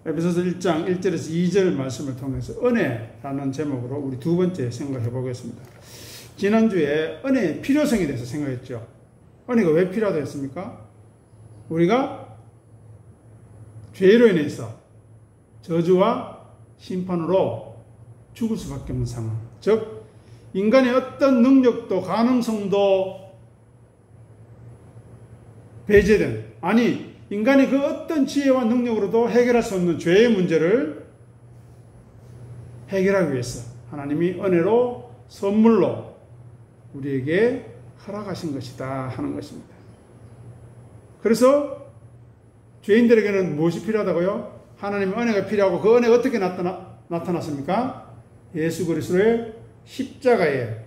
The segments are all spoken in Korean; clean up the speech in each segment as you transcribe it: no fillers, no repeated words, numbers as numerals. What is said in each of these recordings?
에베소서 1장 1절에서 2절 말씀을 통해서 은혜라는 제목으로 우리 두 번째 생각해 보겠습니다. 지난주에 은혜의 필요성에 대해서 생각했죠. 은혜가 왜 필요하다 했습니까? 우리가 죄로 인해서 저주와 심판으로 죽을 수밖에 없는 상황. 즉, 인간의 어떤 능력도 가능성도 배제된, 아니, 인간이 그 어떤 지혜와 능력으로도 해결할 수 없는 죄의 문제를 해결하기 위해서 하나님이 은혜로 선물로 우리에게 허락하신 것이다 하는 것입니다. 그래서 죄인들에게는 무엇이 필요하다고요? 하나님의 은혜가 필요하고 그 은혜가 어떻게 나타났습니까? 예수 그리스도의 십자가의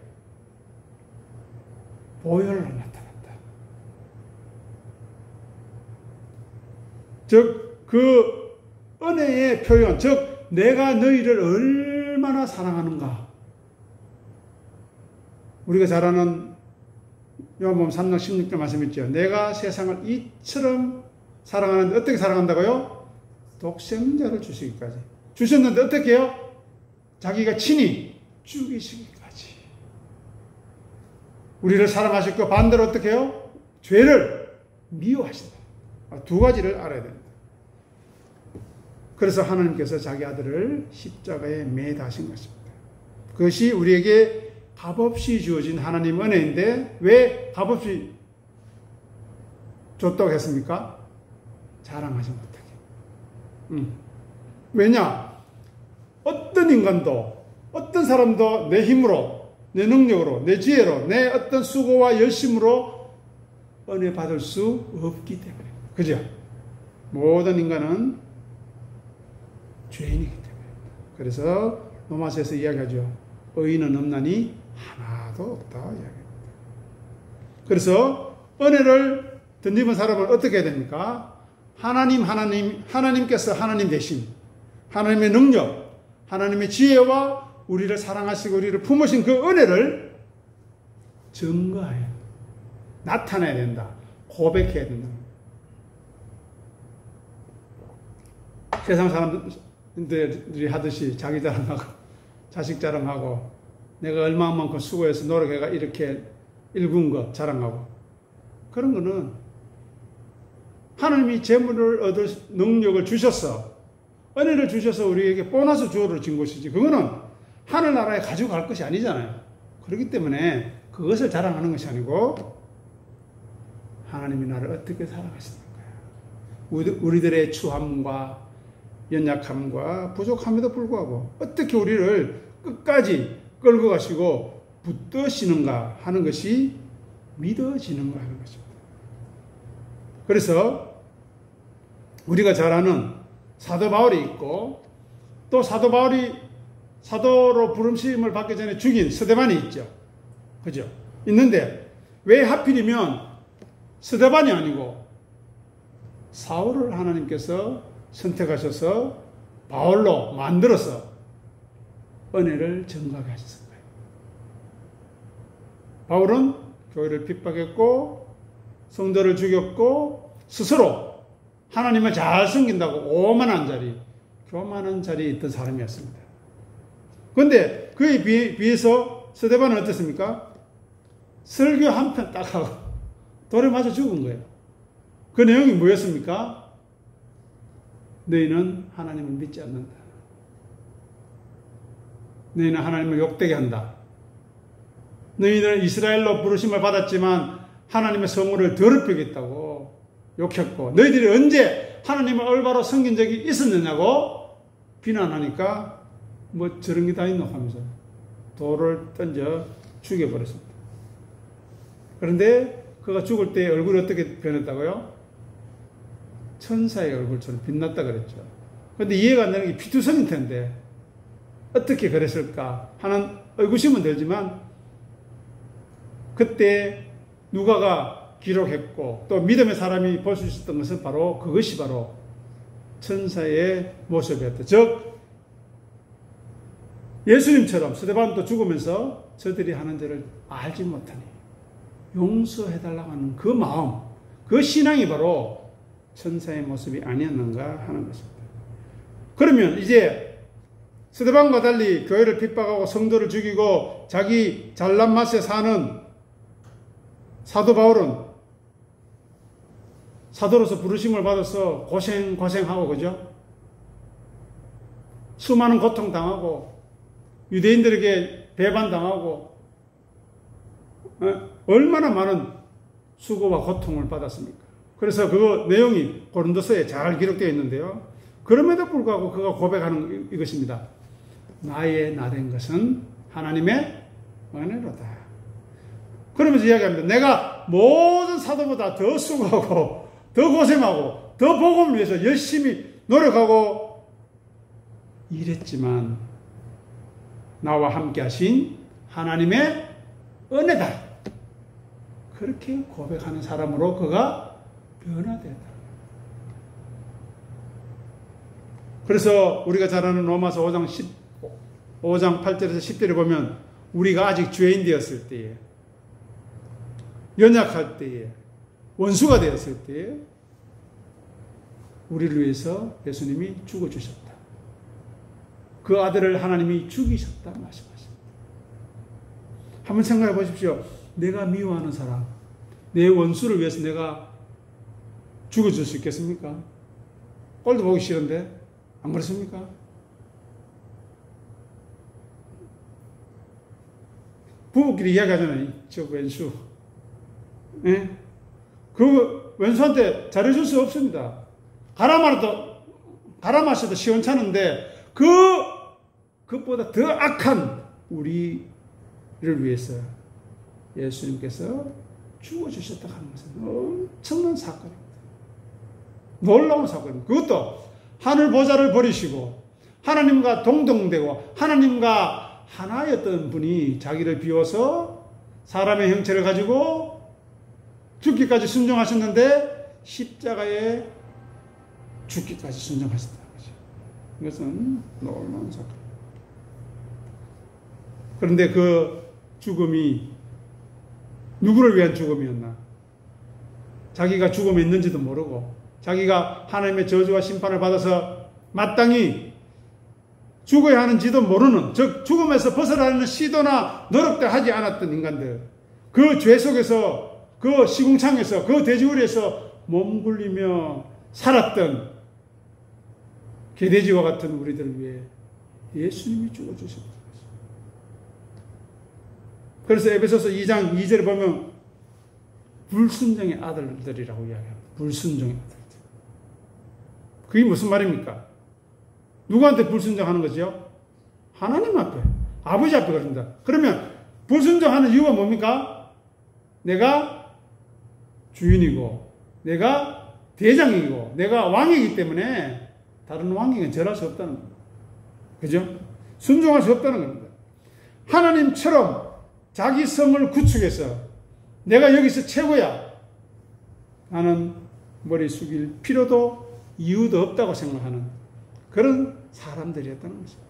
보혈로 나타났다. 즉, 그 은혜의 표현, 즉 내가 너희를 얼마나 사랑하는가. 우리가 잘 아는 요한복음 3장 16절 말씀 있죠. 내가 세상을 이처럼 사랑하는데 어떻게 사랑한다고요? 독생자를 주시기까지. 주셨는데 어떻게 해요? 자기가 친히 죽이시기까지. 우리를 사랑하셨고 반대로 어떻게 해요? 죄를 미워하신다. 두 가지를 알아야 됩니다. 그래서 하나님께서 자기 아들을 십자가에 매다 하신 것입니다. 그것이 우리에게 값없이 주어진 하나님 은혜인데 왜 값없이 줬다고 했습니까? 자랑하지 못하게. 왜냐? 어떤 인간도, 어떤 사람도 내 힘으로, 내 능력으로, 내 지혜로, 내 어떤 수고와 열심으로 은혜 받을 수 없기 때문에. 그죠? 모든 인간은 죄인이기 때문에. 그래서 로마서에서 이야기하죠. 의인은 없나니 하나도 없다 이야기합니다. 그래서 은혜를 덧입은 사람은 어떻게 해야 됩니까? 하나님께서 하나님 대신 하나님의 능력, 하나님의 지혜와 우리를 사랑하시고 우리를 품으신 그 은혜를 증거해야, 나타내야 된다. 고백해야 된다. 세상 사람들이 하듯이 자기 자랑하고 자식 자랑하고 내가 얼마만큼 수고해서 노력해가 이렇게 일군 것 자랑하고, 그런 거는 하나님이 재물을 얻을 능력을 주셔서 은혜를 주셔서 우리에게 보너스 주어를 준 것이지, 그거는 하늘나라에 가지고 갈 것이 아니잖아요. 그렇기 때문에 그것을 자랑하는 것이 아니고 하나님이 나를 어떻게 사랑하시는가, 우리들의 추함과 연약함과 부족함에도 불구하고 어떻게 우리를 끝까지 끌고 가시고 붙드시는가 하는 것이 믿어지는가 하는 것입니다. 그래서 우리가 잘 아는 사도 바울이 있고, 또 사도 바울이 사도로 부름심을 받기 전에 죽인 스데반이 있죠. 그죠? 있는데 왜 하필이면 스데반이 아니고 사울을 하나님께서 선택하셔서 바울로 만들어서 은혜를 증거하게 하셨을 거예요. 바울은 교회를 핍박했고 성도를 죽였고 스스로 하나님을 잘 섬긴다고 오만한 자리, 교만한 자리에 있던 사람이었습니다. 그런데 그에 비해서 스데반은 어땠습니까? 설교 한 편 딱 하고 돌에 맞아 죽은 거예요. 그 내용이 뭐였습니까? 너희는 하나님을 믿지 않는다. 너희는 하나님을 욕되게 한다. 너희는 이스라엘로 부르심을 받았지만 하나님의 성물을 더럽히겠다고 욕했고, 너희들이 언제 하나님을 올바로 섬긴 적이 있었느냐고 비난하니까 뭐 저런 게 다 있노 하면서 돌을 던져 죽여버렸습니다. 그런데 그가 죽을 때 얼굴이 어떻게 변했다고요? 천사의 얼굴처럼 빛났다 그랬죠. 그런데 이해가 안 되는 게 피투성일 텐데 어떻게 그랬을까 하는 의구심은 들지만, 그때 누가가 기록했고 또 믿음의 사람이 볼 수 있었던 것은 바로 그것이 바로 천사의 모습이었다. 즉 예수님처럼 스데반도 죽으면서 저들이 하는 죄를 알지 못하니 용서해달라고 하는 그 마음, 그 신앙이 바로 천사의 모습이 아니었는가 하는 것입니다. 그러면 이제 스데반과 달리 교회를 핍박하고 성도를 죽이고 자기 잘난 맛에 사는 사도 바울은 사도로서 부르심을 받아서 고생하고, 그죠? 수많은 고통당하고, 유대인들에게 배반당하고, 얼마나 많은 수고와 고통을 받았습니까? 그래서 그 내용이 고린도서에 잘 기록되어 있는데요. 그럼에도 불구하고 그가 고백하는 이것입니다. 나의 나된 것은 하나님의 은혜로다. 그러면서 이야기합니다. 내가 모든 사도보다 더 수고하고 더 고생하고 더 복음을 위해서 열심히 노력하고 일했지만 나와 함께 하신 하나님의 은혜다. 그렇게 고백하는 사람으로 그가 변화되었다. 그래서 우리가 잘 아는 로마서 5장 8절에서 10절에 보면 우리가 아직 죄인 되었을 때에, 연약할 때에, 원수가 되었을 때에 우리를 위해서 예수님이 죽어주셨다. 그 아들을 하나님이 죽이셨다 말씀하십니다. 한번 생각해 보십시오. 내가 미워하는 사람, 내 원수를 위해서 내가 죽어줄 수 있겠습니까? 꼴도 보기 싫은데 안 그렇습니까? 부부끼리 이야기하잖아요. 저 왼수. 예? 그 왼수한테 잘해줄 수 없습니다. 갈아 마셔도 시원찮은데 그것보다 더 악한 우리를 위해서 예수님께서 죽어주셨다 하는 것은 엄청난 사건입니다. 놀라운 사건입니다. 그것도 하늘 보좌를 버리시고 하나님과 동등되고 하나님과 하나였던 분이 자기를 비워서 사람의 형체를 가지고 죽기까지 순종하셨는데 십자가에 죽기까지 순종하셨다는 거죠. 이것은 놀라운 사건. 그런데 그 죽음이 누구를 위한 죽음이었나? 자기가 죽음에 있는지도 모르고 자기가 하나님의 저주와 심판을 받아서 마땅히 죽어야 하는지도 모르는, 즉 죽음에서 벗어나는 시도나 노력도 하지 않았던 인간들, 그 죄 속에서, 그 시궁창에서, 그 돼지우리에서 몸굴리며 살았던 개돼지와 같은 우리들을 위해 예수님이 죽어주셨다. 그래서 에베소서 2장 2절에 보면 불순종의 아들들이라고 이야기합니다. 불순종의 아들들. 그게 무슨 말입니까? 누구한테 불순종하는 거죠? 하나님 앞에, 아버지 앞에 그런다. 그러면 불순종하는 이유가 뭡니까? 내가 주인이고 내가 대장이고 내가 왕이기 때문에 다른 왕에게는 절할 수 없다는 겁니다. 그죠? 순종할 수 없다는 겁니다. 하나님처럼 자기 성을 구축해서 내가 여기서 최고야, 나는 머리 숙일 필요도 이유도 없다고 생각하는 그런 사람들이었다는 것입니다.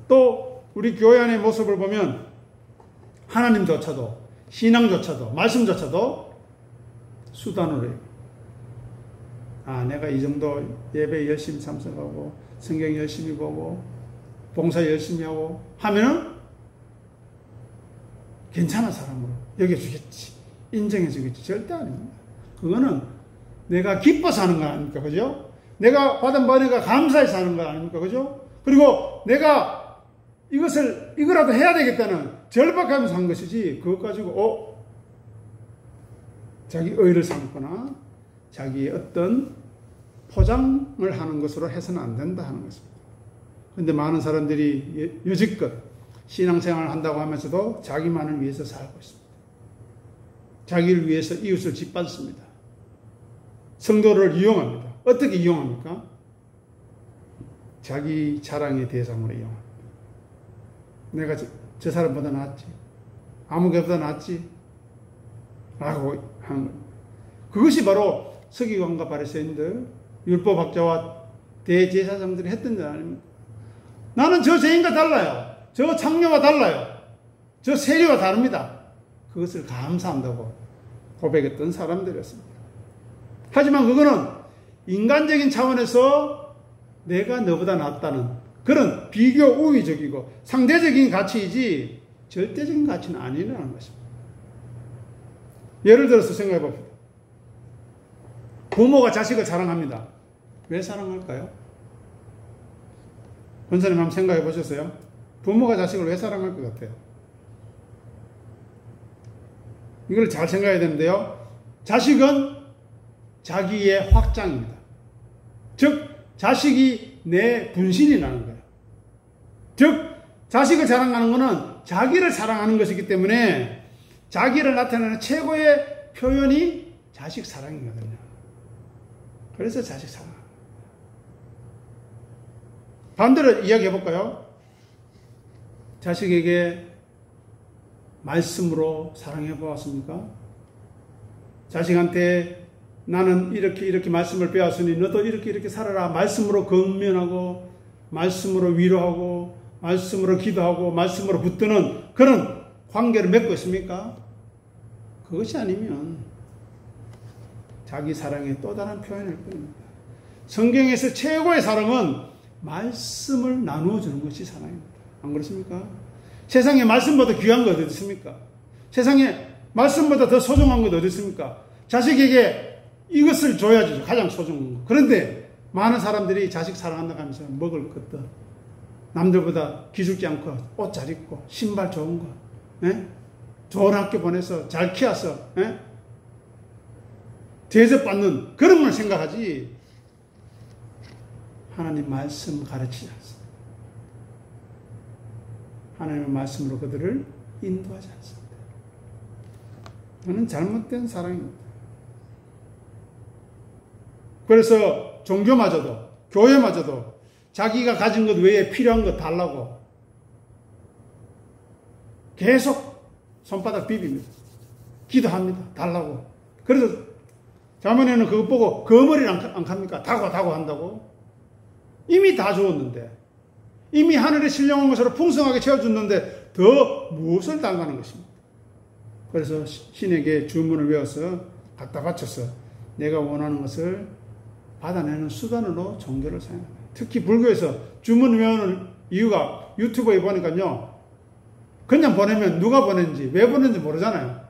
또 우리 교회 안의 모습을 보면 하나님조차도, 신앙조차도, 말씀조차도 수단으로 해요. 내가 이 정도 예배 열심히 참석하고 성경 열심히 보고 봉사 열심히 하고 하면은 괜찮은 사람으로 여겨주겠지, 인정해주겠지. 절대 아닙니다. 그거는 내가 기뻐서 하는 거 아닙니까? 그죠? 내가 받은 은혜가 감사해서 하는 거 아닙니까? 그죠? 그리고 내가 이거라도 해야 되겠다는 절박하면서 한 것이지, 그것 가지고, 자기 의를 삼거나 자기의 어떤 포장을 하는 것으로 해서는 안 된다 하는 것입니다. 그런데 많은 사람들이 여지껏 신앙생활을 한다고 하면서도 자기만을 위해서 살고 있습니다. 자기를 위해서 이웃을 짓밟습니다. 성도를 이용합니다. 어떻게 이용합니까? 자기 자랑의 대상으로 이용합니다. 내가 저 사람보다 낫지, 아무개보다 낫지 라고 하는 겁니다. 그것이 바로 서기관과 바리새인들, 율법학자와 대제사장들이 했던 일 아닙니까? 나는 저 죄인과 달라요. 저 창녀와 달라요. 저 세리와 다릅니다. 그것을 감사한다고 고백했던 사람들이었습니다. 하지만 그거는 인간적인 차원에서 내가 너보다 낫다는 그런 비교 우위적이고 상대적인 가치이지 절대적인 가치는 아니라는 것입니다. 예를 들어서 생각해 봅시다. 부모가 자식을 사랑합니다. 왜 사랑할까요? 권사님 한번 생각해 보셨어요? 부모가 자식을 왜 사랑할 것 같아요? 이걸 잘 생각해야 되는데요. 자식은 자기의 확장입니다. 즉 자식이 내 분신이 나는 거예요. 즉 자식을 사랑하는 것은 자기를 사랑하는 것이기 때문에 자기를 나타내는 최고의 표현이 자식 사랑이거든요. 그래서 자식 사랑. 반대로 이야기해 볼까요? 자식에게 말씀으로 사랑해 보았습니까? 자식한테 나는 이렇게 말씀을 배웠으니 너도 이렇게 살아라. 말씀으로 권면하고 말씀으로 위로하고 말씀으로 기도하고 말씀으로 붙드는 그런 관계를 맺고 있습니까? 그것이 아니면 자기 사랑의 또 다른 표현일 뿐입니다. 성경에서 최고의 사랑은 말씀을 나누어 주는 것이 사랑입니다. 안 그렇습니까? 세상에 말씀보다 귀한 것 어디 있습니까? 세상에 말씀보다 더 소중한 것 어디 있습니까? 자식에게 이것을 줘야지 가장 소중한 거. 그런데 많은 사람들이 자식 사랑한다고 하면서 먹을 것도 남들보다 기죽지 않고 옷 잘 입고 신발 좋은 거, 좋은 학교 보내서 잘 키워서 대접받는 그런 걸 생각하지 하나님 말씀 가르치지 않습니다. 하나님의 말씀으로 그들을 인도하지 않습니다. 그는 잘못된 사랑입니다. 그래서 종교마저도 교회마저도 자기가 가진 것 외에 필요한 것 달라고 계속 손바닥 비빕니다. 기도합니다. 달라고. 그래서 자문에는 그거 보고 거머리를 안 갑니까? 다고 한다고. 이미 다 주었는데 이미 하늘의 신령한 것으로 풍성하게 채워줬는데 더 무엇을 달라는 것입니다. 그래서 신에게 주문을 외워서 갖다 바쳐서 내가 원하는 것을 받아내는 수단으로 종교를 사용합니다. 특히 불교에서 주문 외우는 이유가 유튜브에 보니까요. 그냥 보내면 누가 보냈는지 왜 보냈는지 모르잖아요.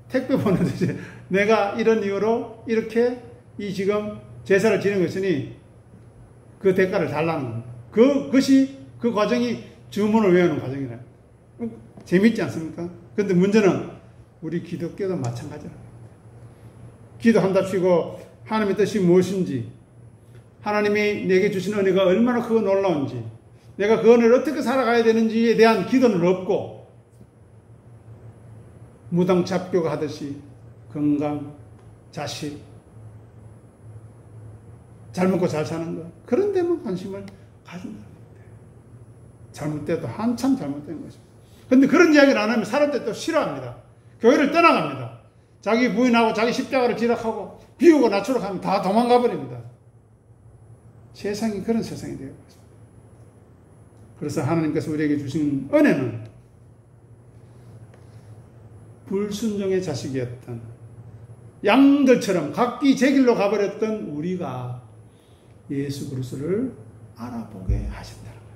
택배 보내듯이 내가 이런 이유로 이렇게 이 지금 제사를 지내고 있으니 그 대가를 달라는 겁니다. 그것이 그 과정이 주문을 외우는 과정이라요. 재밌지 않습니까? 그런데 문제는 우리 기독교도 마찬가지랍니다. 기도한답시고 하나님의 뜻이 무엇인지 하나님이 내게 주신 은혜가 얼마나 크고 놀라운지 내가 그 은혜를 어떻게 살아가야 되는지에 대한 기도는 없고 무당 잡교가 하듯이 건강, 자식, 잘 먹고 잘 사는 것 그런 데만 관심을 가진다는 겁니다. 잘못돼도 한참 잘못된 것입니다. 그런데 그런 이야기를 안 하면 사람들이 또 싫어합니다. 교회를 떠나갑니다. 자기 부인하고 자기 십자가를 지락하고 비우고 낮추러 가면 다 도망가 버립니다. 세상이 그런 세상이 되어 있습니다. 그래서 하나님께서 우리에게 주신 은혜는 불순종의 자식이었던 양들처럼 각기 제 길로 가버렸던 우리가 예수 그리스도를 알아보게 하신다는 거예요.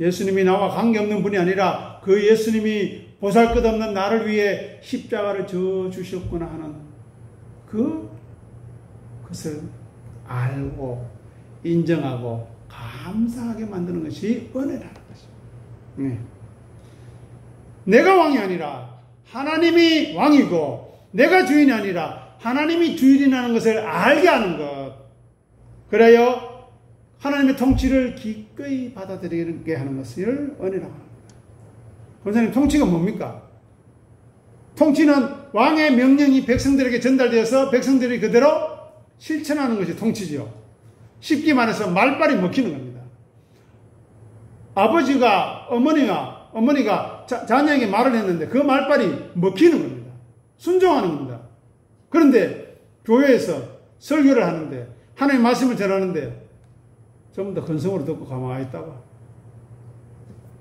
예수님이 나와 관계없는 분이 아니라 그 예수님이 보잘것없는 나를 위해 십자가를 져 주셨구나 하는 그것을 알고 인정하고 감사하게 만드는 것이 은혜라는 것입니다. 네. 내가 왕이 아니라 하나님이 왕이고 내가 주인이 아니라 하나님이 주인이라는 것을 알게 하는 것. 그래야 하나님의 통치를 기꺼이 받아들이게 하는 것을 은혜라고 합니다. 권사님, 통치가 뭡니까? 통치는 왕의 명령이 백성들에게 전달되어서 백성들이 그대로 실천하는 것이 통치지요. 쉽게 말해서 말빨이 먹히는 겁니다. 아버지가 어머니가 자녀에게 말을 했는데 그 말빨이 먹히는 겁니다. 순종하는 겁니다. 그런데 교회에서 설교를 하는데 하나님의 말씀을 전하는데 전부 다 건성으로 듣고 가만히 있다가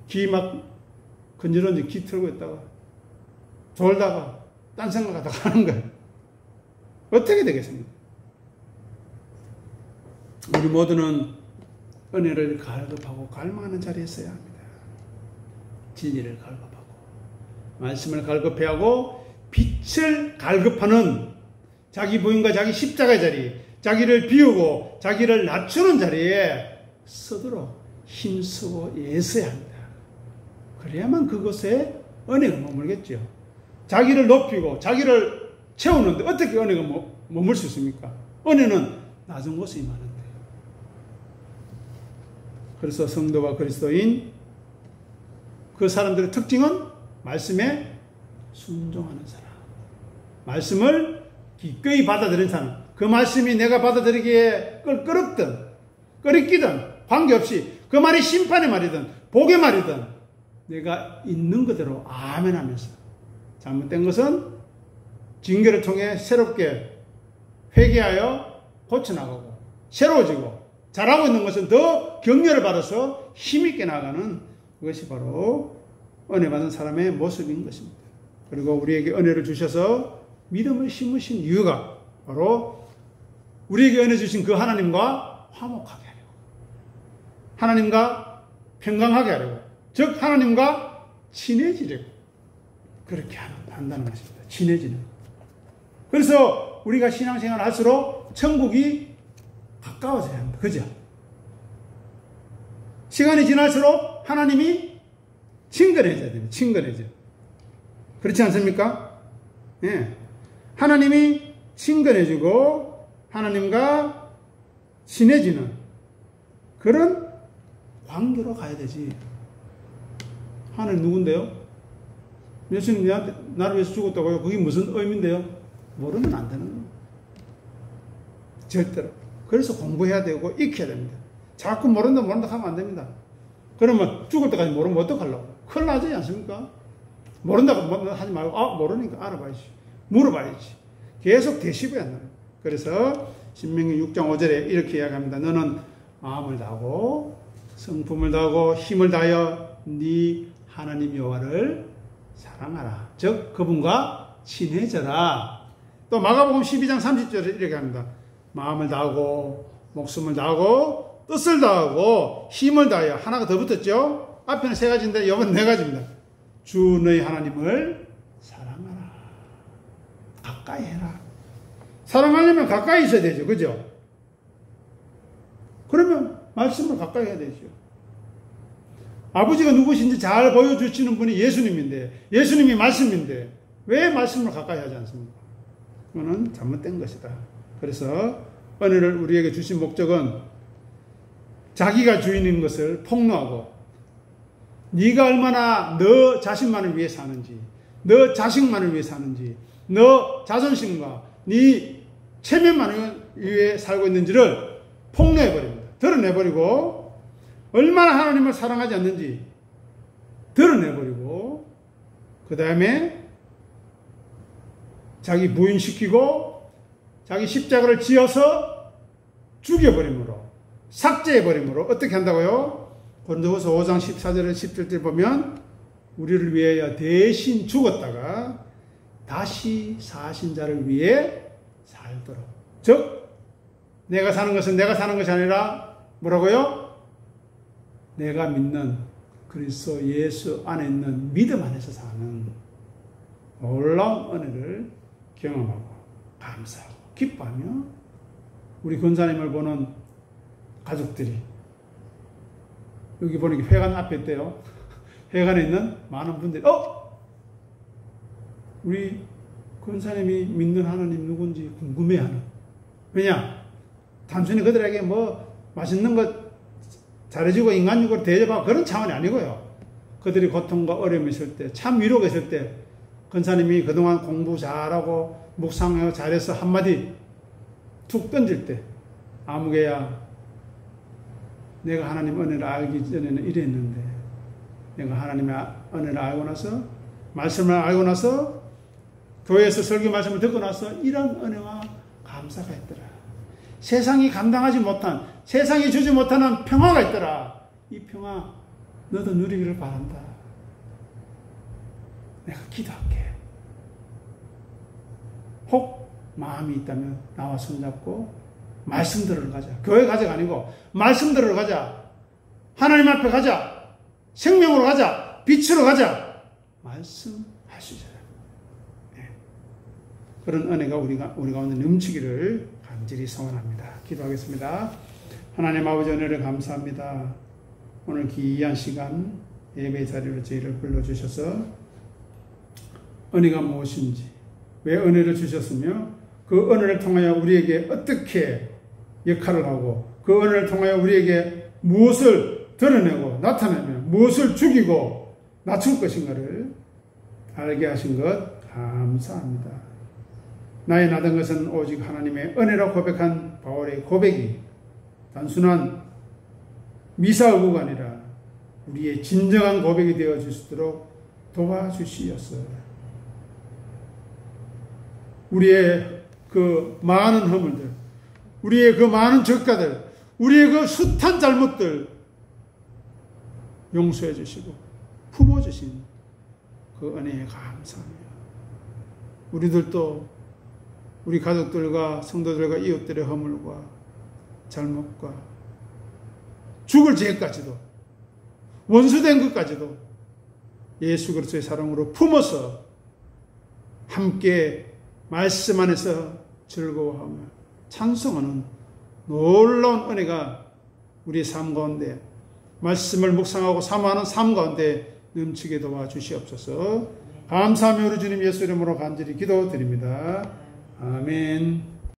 귀 막 건지런지 귀 틀고 있다가 졸다가 딴 생각하다가 하는 거예요. 어떻게 되겠습니까? 우리 모두는 은혜를 갈급하고 갈망하는 자리에 서야 합니다. 진리를 갈급하고 말씀을 갈급해야 하고 빛을 갈급하는 자기 부인과 자기 십자가의 자리, 자기를 비우고 자기를 낮추는 자리에 서도록 힘쓰고 애써야 합니다. 그래야만 그곳에 은혜가 머물겠죠. 자기를 높이고 자기를 채우는데 어떻게 은혜가 머물 수 있습니까? 은혜는 낮은 곳에 임하는데. 그래서 성도와 그리스도인 그 사람들의 특징은 말씀에 순종하는 사람, 말씀을 기꺼이 받아들이는 사람, 그 말씀이 내가 받아들이기에 껄끄럽든 끄리끼든 관계없이 그 말이 심판의 말이든 복의 말이든 내가 있는 그대로 아멘 하면서 잘못된 것은 징계를 통해 새롭게 회개하여 고쳐나가고 새로워지고 잘하고 있는 것은 더 격려를 받아서 힘있게 나가는 그것이 바로 은혜 받은 사람의 모습인 것입니다. 그리고 우리에게 은혜를 주셔서 믿음을 심으신 이유가 바로 우리에게 은혜 주신 그 하나님과 화목하게 하려고, 하나님과 평강하게 하려고, 즉 하나님과 친해지려고 그렇게 한다는 것입니다. 친해지는. 그래서 우리가 신앙생활을 할수록 천국이 가까워져야 합니다. 그죠? 시간이 지날수록 하나님이 친근해져야 됩니다. 친근해져. 그렇지 않습니까? 예. 하나님이 친근해지고 하나님과 친해지는 그런 관계로 가야 되지. 하나님 누군데요? 예수님 나를 위해서 죽었다고요? 그게 무슨 의미인데요? 모르면 안 되는 거예요. 절대로. 그래서 공부해야 되고 익혀야 됩니다. 자꾸 모른다 하면 안 됩니다. 그러면 죽을 때까지 모르면 어떡하려고? 큰일 나지 않습니까? 모른다고 하지 말고 모르니까 알아봐야지. 물어봐야지. 계속 되씹어야 한다. 그래서 신명기 6장 5절에 이렇게 이야기합니다. 너는 마음을 다하고 성품을 다하고 힘을 다하여 네 하나님 여호와를 사랑하라. 즉 그분과 친해져라. 또 마가복음 12장 30절에 이렇게 합니다. 마음을 다하고 목숨을 다하고 뜻을 다하고 힘을 다하여. 하나가 더 붙었죠. 앞에는 세 가지인데 이번 네 가지입니다. 주 너희 하나님을 사랑하라. 가까이 해라. 사랑하려면 가까이 있어야 되죠. 그죠? 그러면 말씀을 가까이 해야 되죠. 아버지가 누구신지 잘 보여주시는 분이 예수님인데, 예수님이 말씀인데 왜 말씀을 가까이 하지 않습니까? 그거는 잘못된 것이다. 그래서 은혜를 우리에게 주신 목적은 자기가 주인인 것을 폭로하고 네가 얼마나 너 자신만을 위해 사는지, 너 자식만을 위해 사는지, 너 자존심과 네 체면만을 위해 살고 있는지를 폭로해버립니다. 드러내버리고 얼마나 하나님을 사랑하지 않는지 드러내버리고 그 다음에 자기 부인시키고 자기 십자가를 지어서 죽여버림으로 삭제해버림으로 어떻게 한다고요? 고린도후서 5장 14절에 17절 보면 우리를 위하여 대신 죽었다가 다시 사신 자를 위해 살도록. 즉 내가 사는 것은 내가 사는 것이 아니라 뭐라고요? 내가 믿는 그리스도 예수 안에 있는 믿음 안에서 사는 놀라운 은혜를 경험하고 감사하고 기뻐하며 우리 권사님을 보는 가족들이 여기 보니까 회관 앞에 있대요. 회관에 있는 많은 분들이 우리 권사님이 믿는 하나님 누군지 궁금해하는. 왜냐? 단순히 그들에게 뭐 맛있는 것 잘해주고 인간육을 대접하고 그런 차원이 아니고요. 그들이 고통과 어려움이 있을 때, 참 위로가 있을 때 권사님이 그동안 공부 잘하고 묵상하고 잘해서 한마디 툭 던질 때 아무개야 내가 하나님 은혜를 알기 전에는 이랬는데 내가 하나님의 은혜를 알고 나서 말씀을 알고 나서 교회에서 설교 말씀을 듣고 나서 이런 은혜와 감사가 있더라. 세상이 감당하지 못한, 세상이 주지 못하는 평화가 있더라. 이 평화 너도 누리기를 바란다. 내가 기도할게. 혹 마음이 있다면 나와 손잡고 말씀대로 가자. 교회 가자가 아니고 말씀대로 가자. 하나님 앞에 가자. 생명으로 가자. 빛으로 가자. 말씀하시잖아요. 네. 그런 은혜가 우리 가운데 넘치기를 간절히 소원합니다. 기도하겠습니다. 하나님 아버지 은혜를 감사합니다. 오늘 귀한 시간 예배 자리로 저희를 불러주셔서 은혜가 무엇인지, 왜 은혜를 주셨으며 그 은혜를 통하여 우리에게 어떻게 역할을 하고 그 은혜를 통하여 우리에게 무엇을 드러내고 나타내며 무엇을 죽이고 낮출 것인가를 알게 하신 것 감사합니다. 나의 나던 것은 오직 하나님의 은혜라 고백한 바울의 고백이 단순한 미사의구가 아니라 우리의 진정한 고백이 되어 주시도록 도와주시옵소서. 우리의 그 많은 허물들, 우리의 그 많은 적가들, 우리의 그 숱한 잘못들 용서해 주시고 품어주신 그 은혜에 감사합니다. 우리들도 우리 가족들과 성도들과 이웃들의 허물과 잘못과 죽을 죄까지도 원수된 것까지도 예수 그리스도의 사랑으로 품어서 함께 말씀 안에서 즐거워하며 찬송하는 놀라운 은혜가 우리 삶 가운데 말씀을 묵상하고 사모하는 삶 가운데 넘치게 도와주시옵소서. 감사하며 우리 주님 예수 이름으로 간절히 기도드립니다. 아멘.